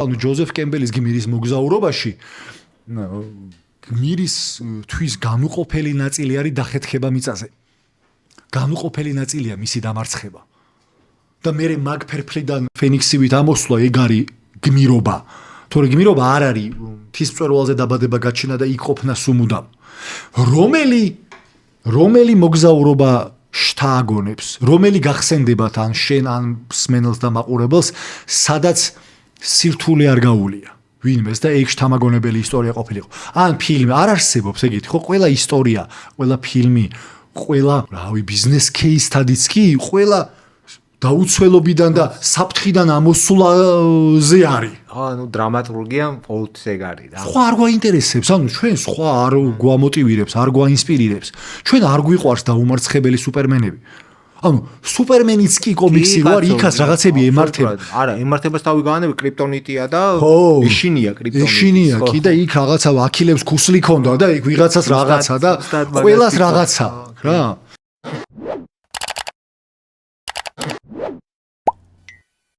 ანუ ჯოზეფ კემბელის გმირის მოგზაურობაში გმირის თვის განუყოფელი ნაწილი არის დახეთქება მიწაზე. განუყოფელი ნაწილია მისი დამარცხება. და მე მაგ ფერფლიდან ფენიქსივით ამოსვლა ეგ არის გმირობა. თორე გმირობა არ არის თისმწვერვალზე დაბადება გაჩენა და იქ ყოფნა სუმუდამ. რომელი მოგზაურობა შთააგონებს, რომელი გახსენდებათ ან შენ ან მსმენელს და მაყურებელს, სადაც სირთულე არ გაუვლია. ვინმეს და ეგ შთამაგონებელი ისტორია ყოფილიყო. ან ფილმი არ არსებობს ეგეთი, ხო? ყველა ისტორია, ყველა ფილმი, ყველა, რავი, ბიზნეს кейსთადიც კი, ყველა დაუცველობიდან და საფრთხიდან ამოსულაზე არის. ანუ დრამატურგია ყოველთვის ეგ არის რა. სხვა არ გვაინტერესებს, ანუ ჩვენ სხვა არ გვამოტივირებს, არ გვაინსპირირებს. ჩვენ არ გვიყვარს დაუმარცხებელი სუპერმენები. ანუ სუპერმენიც კი კომიქსი ვარ, იქაც რაღაცები ემართება. არა, ემართებას თავი განები კრიპტონიტია და ეშინია კრიპტონიტი. ეშინია კი და იქ რაღაცა აქილებს ქუსლი ქონდა და იქ ვიღაცას რაღაცა და ყველას რაღაცა რა.